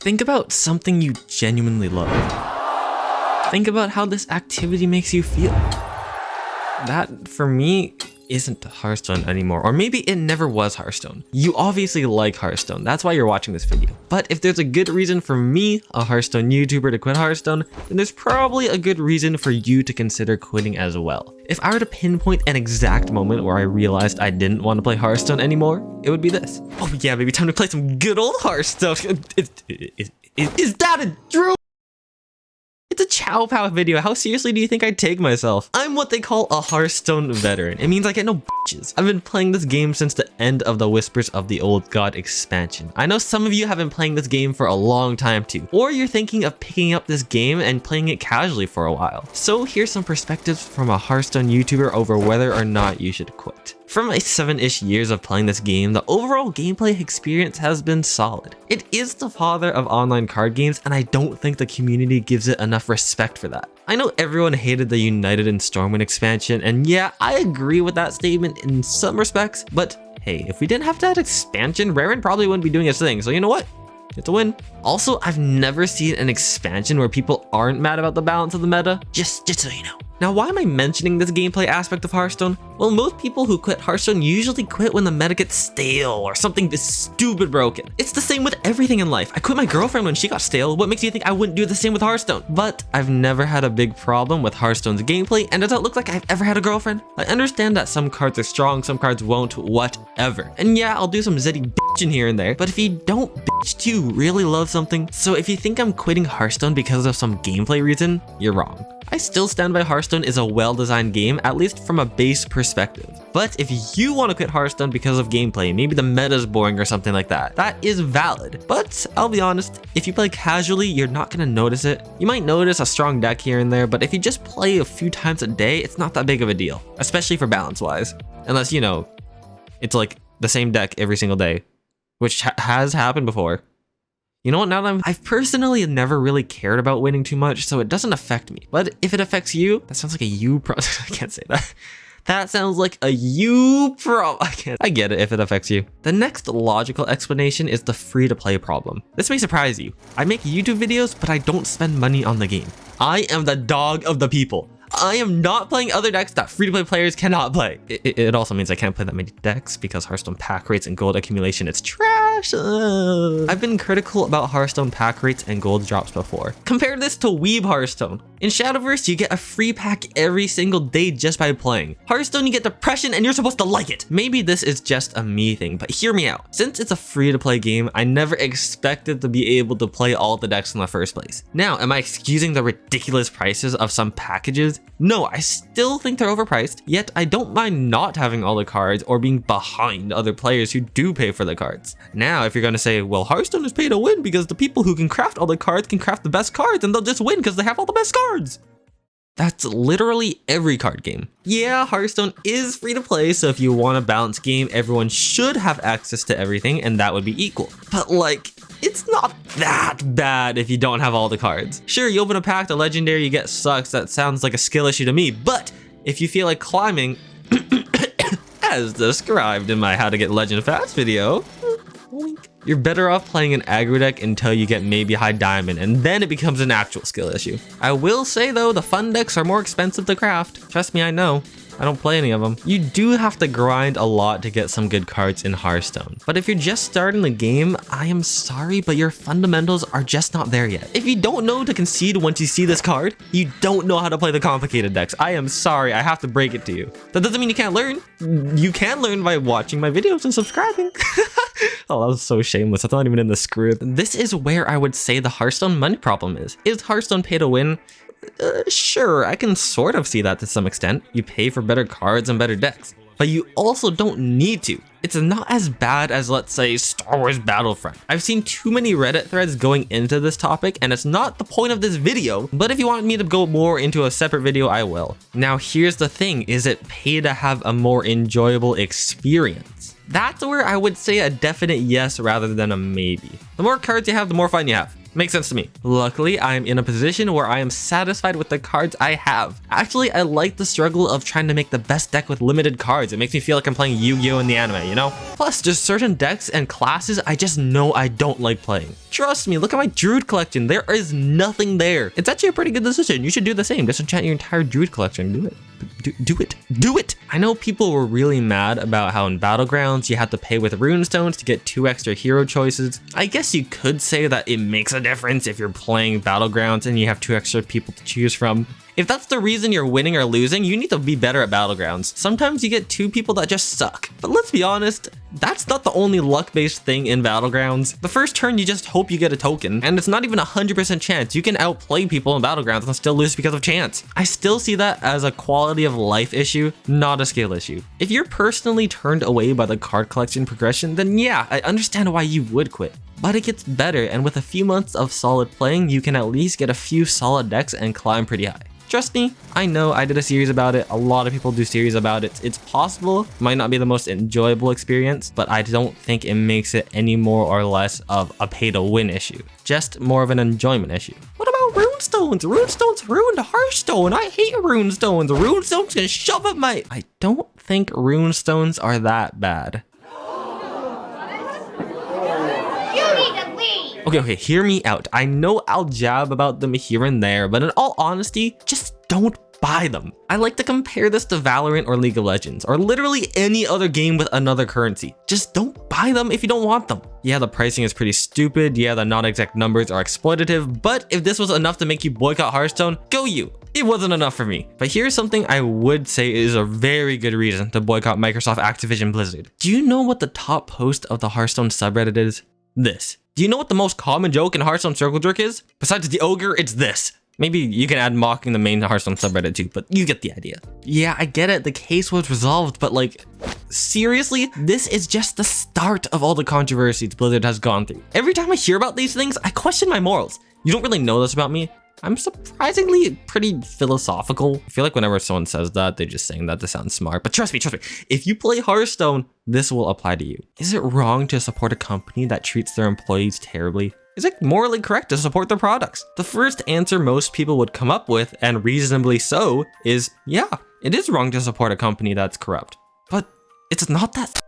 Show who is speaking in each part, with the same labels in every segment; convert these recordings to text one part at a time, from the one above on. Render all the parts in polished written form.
Speaker 1: Think about something you genuinely love. Think about how this activity makes you feel. That, for me, isn't Hearthstone anymore, or maybe it never was Hearthstone. You obviously like Hearthstone, that's why you're watching this video. But if there's a good reason for me, a Hearthstone YouTuber, to quit Hearthstone, then there's probably a good reason for you to consider quitting as well. If I were to pinpoint an exact moment where I realized I didn't want to play Hearthstone anymore, it would be this. Oh yeah, maybe time to play some good old Hearthstone. Is that a drill? It's a Chow Pow video. How seriously do you think I take myself? I'm what they call a Hearthstone veteran. It means I get no bitches. I've been playing this game since the end of the Whispers of the Old God expansion. I know some of you have been playing this game for a long time too, or you're thinking of picking up this game and playing it casually for a while. So here's some perspectives from a Hearthstone YouTuber over whether or not you should quit. From my 7-ish years of playing this game, the overall gameplay experience has been solid. It is the father of online card games, and I don't think the community gives it enough respect for that. I know everyone hated the United and Stormwind expansion, and yeah, I agree with that statement in some respects, but hey, if we didn't have that expansion, Raren probably wouldn't be doing its thing, so you know what? It's a win. Also, I've never seen an expansion where people aren't mad about the balance of the meta, just so you know. Now, why am I mentioning this gameplay aspect of Hearthstone? Well, most people who quit Hearthstone usually quit when the meta gets stale or something is stupid broken. It's the same with everything in life. I quit my girlfriend when she got stale. What makes you think I wouldn't do the same with Hearthstone? But I've never had a big problem with Hearthstone's gameplay, and it doesn't look like I've ever had a girlfriend. I understand that some cards are strong, some cards won't, whatever. And yeah, I'll do some zitty bitching here and there, but if you don't bitch, do you really love something? So if you think I'm quitting Hearthstone because of some gameplay reason, you're wrong. I still stand by Hearthstone is a well-designed game, at least from a base perspective. But if you want to quit Hearthstone because of gameplay, maybe the meta's boring or something like that, that is valid. But I'll be honest, if you play casually, you're not going to notice it. You might notice a strong deck here and there, but if you just play a few times a day, it's not that big of a deal, especially for balance-wise. Unless, you know, it's like the same deck every single day, which has happened before. You know what, now that I've personally never really cared about winning too much, so it doesn't affect me. But if it affects you, that sounds like a you problem. I can't say that. That sounds like a you problem. I get it if it affects you. The next logical explanation is the free-to-play problem. This may surprise you. I make YouTube videos, but I don't spend money on the game. I am the dog of the people. I am not playing other decks that free-to-play players cannot play. It also means I can't play that many decks because Hearthstone pack rates and gold accumulation, it's trash. I've been critical about Hearthstone pack rates and gold drops before. Compare this to Weeb Hearthstone. In Shadowverse, you get a free pack every single day just by playing. Hearthstone, you get depression and you're supposed to like it. Maybe this is just a me thing, but hear me out. Since it's a free-to-play game, I never expected to be able to play all the decks in the first place. Now, am I excusing the ridiculous prices of some packages? No, I still think they're overpriced, yet I don't mind not having all the cards or being behind other players who do pay for the cards. Now, if you're gonna say, well, Hearthstone is pay to win because the people who can craft all the cards can craft the best cards and they'll just win because they have all the best cards. That's literally every card game. Yeah, Hearthstone is free to play, so if you want a balanced game, everyone should have access to everything and that would be equal. But like, it's not that bad if you don't have all the cards. Sure, you open a pack, the legendary you get sucks, that sounds like a skill issue to me, but if you feel like climbing, as described in my How to Get Legend Fast video, you're better off playing an aggro deck until you get maybe high diamond, and then it becomes an actual skill issue. I will say though, the fun decks are more expensive to craft. Trust me, I know. I don't play any of them. You do have to grind a lot to get some good cards in Hearthstone. But if you're just starting the game, I am sorry, but your fundamentals are just not there yet. If you don't know to concede once you see this card, you don't know how to play the complicated decks. I am sorry, I have to break it to you. That doesn't mean you can't learn. You can learn by watching my videos and subscribing. Oh, that was so shameless. That's not even in the script. This is where I would say the Hearthstone money problem is. Is Hearthstone pay to win? Sure, I can sort of see that to some extent. You pay for better cards and better decks, but you also don't need to. It's not as bad as, let's say, Star Wars Battlefront. I've seen too many Reddit threads going into this topic, and it's not the point of this video, but if you want me to go more into a separate video, I will. Now, here's the thing, is it pay to have a more enjoyable experience? That's where I would say a definite yes rather than a maybe. The more cards you have, the more fun you have. Makes sense to me. Luckily, I'm in a position where I am satisfied with the cards I have. Actually, I like the struggle of trying to make the best deck with limited cards. It makes me feel like I'm playing Yu-Gi-Oh! In the anime, you know? Plus, there's certain decks and classes I just know I don't like playing. Trust me, look at my Druid collection. There is nothing there. It's actually a pretty good decision. You should do the same. Just enchant your entire Druid collection. Do it. Do it. I know people were really mad about how in Battlegrounds you had to pay with Runestones to get 2 extra hero choices. I guess you could say that it makes a difference if you're playing Battlegrounds and you have 2 extra people to choose from. If that's the reason you're winning or losing, you need to be better at Battlegrounds. Sometimes you get 2 people that just suck. But let's be honest, that's not the only luck-based thing in Battlegrounds. The first turn, you just hope you get a token, and it's not even 100% chance. You can outplay people in Battlegrounds and still lose because of chance. I still see that as a quality of life issue, not a skill issue. If you're personally turned away by the card collection progression, then yeah, I understand why you would quit. But it gets better, and with a few months of solid playing, you can at least get a few solid decks and climb pretty high. Trust me, I know I did a series about it. A lot of people do series about it. It's possible, might not be the most enjoyable experience, but I don't think it makes it any more or less of a pay to win issue. Just more of an enjoyment issue. What about Runestones? Runestones ruined Hearthstone. I hate Runestones. Runestones can shove up my... I don't think Runestones are that bad. Okay, hear me out. I know I'll jab about them here and there, but in all honesty, just don't buy them. I like to compare this to Valorant or League of Legends, or literally any other game with another currency. Just don't buy them if you don't want them. Yeah, the pricing is pretty stupid. Yeah, the non-exact numbers are exploitative, but if this was enough to make you boycott Hearthstone, go you. It wasn't enough for me. But here's something I would say is a very good reason to boycott Microsoft, Activision, Blizzard. Do you know what the top post of the Hearthstone subreddit is? This. Do you know what the most common joke in Hearthstone Circle Jerk is? Besides the ogre, it's this. Maybe you can add mocking the main Hearthstone subreddit too, but you get the idea. Yeah, I get it. The case was resolved, but like, seriously, this is just the start of all the controversies Blizzard has gone through. Every time I hear about these things, I question my morals. You don't really know this about me. I'm surprisingly pretty philosophical. I feel like whenever someone says that, they're just saying that to sound smart. But trust me, if you play Hearthstone, this will apply to you. Is it wrong to support a company that treats their employees terribly? Is it morally correct to support their products? The first answer most people would come up with, and reasonably so, is yeah, it is wrong to support a company that's corrupt. But it's not that.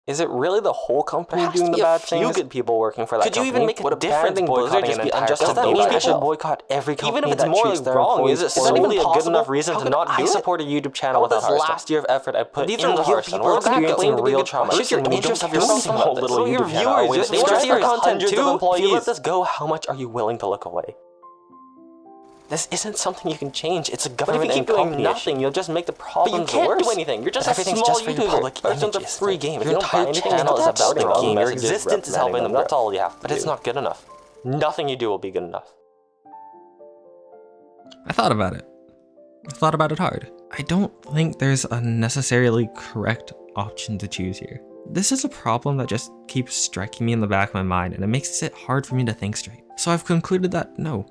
Speaker 2: Is it really the whole company doing the bad things?
Speaker 3: Few good people working for that
Speaker 2: Could you
Speaker 3: company.
Speaker 2: even make a difference boycotting just be unjust to
Speaker 3: those
Speaker 2: I should
Speaker 3: people?
Speaker 2: boycott every company
Speaker 3: Even if it's
Speaker 2: that
Speaker 3: morally
Speaker 2: treats their
Speaker 3: wrong,
Speaker 2: employees
Speaker 3: is it
Speaker 2: poorly?
Speaker 3: still a good enough
Speaker 2: How
Speaker 3: reason to
Speaker 2: could
Speaker 3: not do
Speaker 2: I
Speaker 3: it?
Speaker 2: support a YouTube channel
Speaker 3: All
Speaker 2: without
Speaker 3: this
Speaker 2: Hearthstone?
Speaker 3: last year of effort I put
Speaker 2: These
Speaker 3: into
Speaker 2: are
Speaker 3: Hearthstone.
Speaker 2: people
Speaker 3: We're
Speaker 2: experiencing
Speaker 3: experiencing
Speaker 2: real
Speaker 3: real
Speaker 2: trauma.
Speaker 3: trauma.
Speaker 2: Should your
Speaker 3: When you
Speaker 2: interest
Speaker 3: don't
Speaker 2: have your
Speaker 3: have
Speaker 2: small little
Speaker 3: so your
Speaker 2: YouTube channel?
Speaker 3: viewers,
Speaker 2: They
Speaker 3: just
Speaker 2: want to see your
Speaker 3: content
Speaker 2: hundreds of
Speaker 3: too.
Speaker 2: employees.
Speaker 3: If you let this go, how much are you willing to look away?
Speaker 2: This isn't something you can change. It's a
Speaker 3: But if
Speaker 2: government
Speaker 3: you keep
Speaker 2: and
Speaker 3: doing
Speaker 2: company
Speaker 3: nothing,
Speaker 2: issue.
Speaker 3: you'll just make the
Speaker 2: But you
Speaker 3: problems
Speaker 2: can't
Speaker 3: worse.
Speaker 2: do anything. You're just
Speaker 3: But
Speaker 2: a
Speaker 3: everything's
Speaker 2: small
Speaker 3: just for your
Speaker 2: YouTuber.
Speaker 3: public
Speaker 2: Hearthstone's a
Speaker 3: images.
Speaker 2: free game. If
Speaker 3: Your
Speaker 2: you don't buy
Speaker 3: entire
Speaker 2: anything
Speaker 3: channel
Speaker 2: that's
Speaker 3: is about
Speaker 2: the
Speaker 3: the
Speaker 2: game, your
Speaker 3: messages
Speaker 2: existence is helping them.
Speaker 3: grow.
Speaker 2: That's all you have to
Speaker 3: But
Speaker 2: do.
Speaker 3: it's not good enough.
Speaker 2: Nothing you do will be good enough.
Speaker 1: I thought about it. I thought about it hard. I don't think there's a necessarily correct option to choose here. This is a problem that just keeps striking me in the back of my mind, and it makes it hard for me to think straight. So I've concluded that no,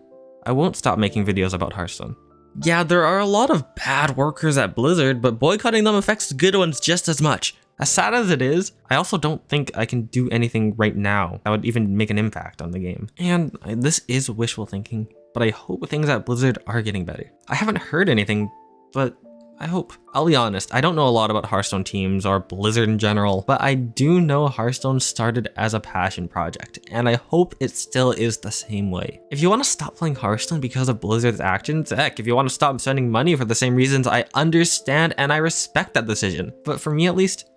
Speaker 1: I won't stop making videos about Hearthstone. Yeah, there are a lot of bad workers at Blizzard, but boycotting them affects the good ones just as much. As sad as it is, I also don't think I can do anything right now that would even make an impact on the game. And this is wishful thinking, but I hope things at Blizzard are getting better. I haven't heard anything, but I hope. I'll be honest, I don't know a lot about Hearthstone teams or Blizzard in general, but I do know Hearthstone started as a passion project, and I hope it still is the same way. If you want to stop playing Hearthstone because of Blizzard's actions, heck, if you want to stop spending money for the same reasons, I understand and I respect that decision. But for me at least,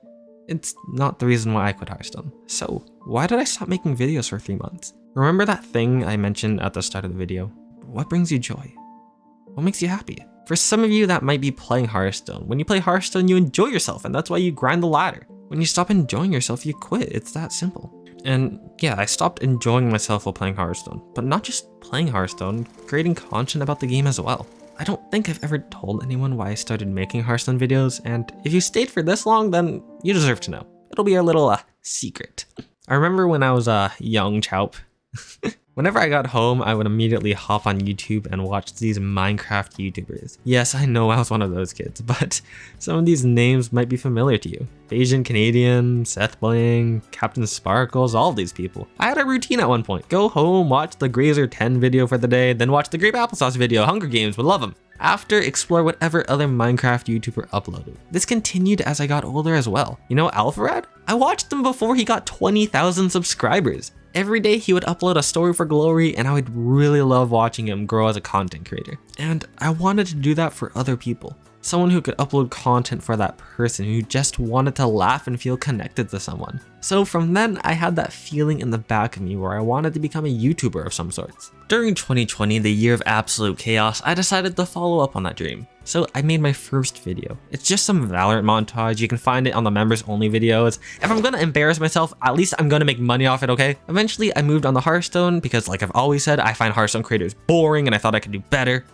Speaker 1: it's not the reason why I quit Hearthstone. So why did I stop making videos for 3 months? Remember that thing I mentioned at the start of the video? What brings you joy? What makes you happy? For some of you, that might be playing Hearthstone. When you play Hearthstone, you enjoy yourself, and that's why you grind the ladder. When you stop enjoying yourself, you quit. It's that simple. And yeah, I stopped enjoying myself while playing Hearthstone, but not just playing Hearthstone, creating content about the game as well. I don't think I've ever told anyone why I started making Hearthstone videos, and if you stayed for this long, then you deserve to know. It'll be our little secret. I remember when I was a young chowp, Whenever I got home, I would immediately hop on YouTube and watch these Minecraft YouTubers. Yes, I know I was one of those kids, but some of these names might be familiar to you. Asian Canadian, Seth Bling, Captain Sparkles, all of these people. I had a routine at one point. Go home, watch the Grazer 10 video for the day, then watch the Grape Applesauce video, Hunger Games, would love them. After, explore whatever other Minecraft YouTuber uploaded. This continued as I got older as well. You know Alpharad? I watched him before he got 20,000 subscribers. Every day he would upload a story for Glory and I would really love watching him grow as a content creator. And I wanted to do that for other people. Someone who could upload content for that person who just wanted to laugh and feel connected to someone. So from then, I had that feeling in the back of me where I wanted to become a YouTuber of some sorts. During 2020, the year of absolute chaos, I decided to follow up on that dream. So I made my first video. It's just some Valorant montage. You can find it on the members only videos. If I'm gonna embarrass myself, at least I'm gonna make money off it, okay? Eventually, I moved on to Hearthstone because like I've always said, I find Hearthstone creators boring and I thought I could do better.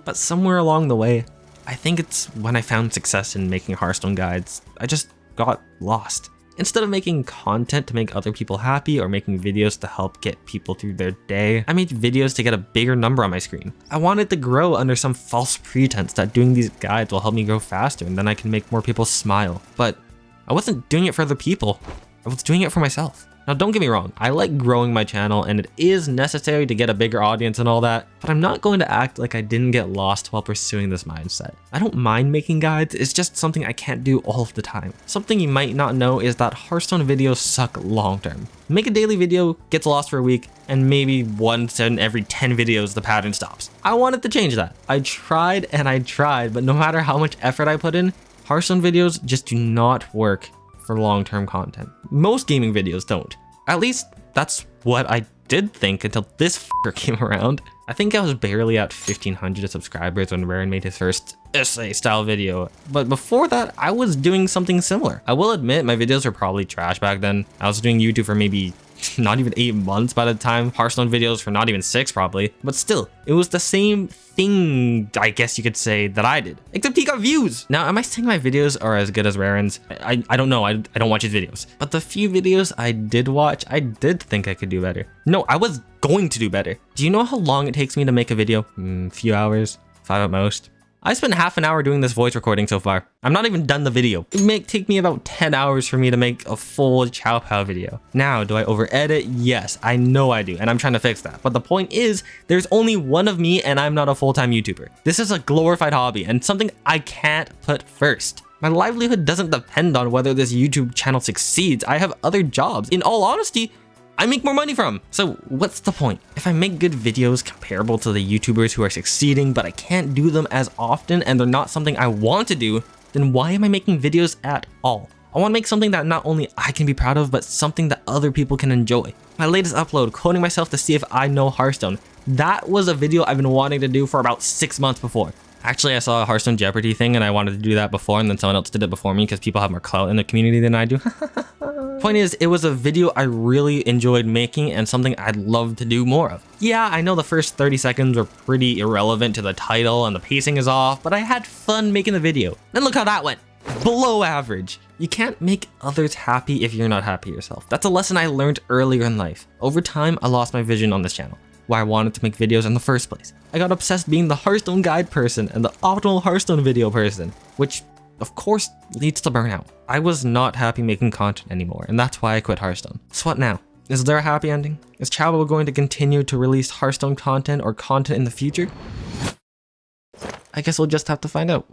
Speaker 1: But somewhere along the way, I think it's when I found success in making Hearthstone guides, I just got lost. Instead of making content to make other people happy or making videos to help get people through their day, I made videos to get a bigger number on my screen. I wanted to grow under some false pretense that doing these guides will help me grow faster and then I can make more people smile. But I wasn't doing it for other people. I was doing it for myself. Now don't get me wrong, I like growing my channel and it is necessary to get a bigger audience and all that, but I'm not going to act like I didn't get lost while pursuing this mindset. I don't mind making guides, it's just something I can't do all of the time. Something you might not know is that Hearthstone videos suck long term. Make a daily video, gets lost for a week, and maybe once in every 10 videos the pattern stops. I wanted to change that. I tried and I tried, but no matter how much effort I put in, Hearthstone videos just do not work for long-term content. Most gaming videos don't. At least that's what I did think until this f***er came around. I think I was barely at 1,500 subscribers when VYEN made his first essay style video. But before that, I was doing something similar. I will admit my videos were probably trash back then. I was doing YouTube for maybe not even 8 months by the time. Hearthstone videos for not even 6 probably. But still, it was the same thing, I guess you could say, that I did. Except he got views. Now, am I saying my videos are as good as VYEN's? I don't know, I don't watch his videos. But the few videos I did watch, I did think I could do better. No, I was going to do better. Do you know how long it takes me to make a video? Few hours, 5 at most. I spent half an hour doing this voice recording so far. I'm not even done the video. It may take me about 10 hours for me to make a full Chow Pow video. Now, do I over edit? Yes, I know I do, and I'm trying to fix that. But the point is, there's only one of me and I'm not a full-time YouTuber. This is a glorified hobby and something I can't put first. My livelihood doesn't depend on whether this YouTube channel succeeds. I have other jobs. In all honesty, I make more money from. So what's the point? If I make good videos comparable to the YouTubers who are succeeding, but I can't do them as often and they're not something I want to do, then why am I making videos at all? I want to make something that not only I can be proud of, but something that other people can enjoy. My latest upload, quoting myself to see if I know Hearthstone. That was a video I've been wanting to do for about 6 months before. Actually, I saw a Hearthstone Jeopardy thing and I wanted to do that before, and then someone else did it before me because people have more clout in the community than I do. Point is, it was a video I really enjoyed making and something I'd love to do more of. Yeah, I know the first 30 seconds were pretty irrelevant to the title and the pacing is off, but I had fun making the video. And look how that went. Below average. You can't make others happy if you're not happy yourself. That's a lesson I learned earlier in life. Over time, I lost my vision on this channel, why I wanted to make videos in the first place. I got obsessed being the Hearthstone guide person and the optimal Hearthstone video person, which of course leads to burnout. I was not happy making content anymore, and that's why I quit Hearthstone. So what now? Is there a happy ending? Is Chavo going to continue to release Hearthstone content or content in the future? I guess we'll just have to find out.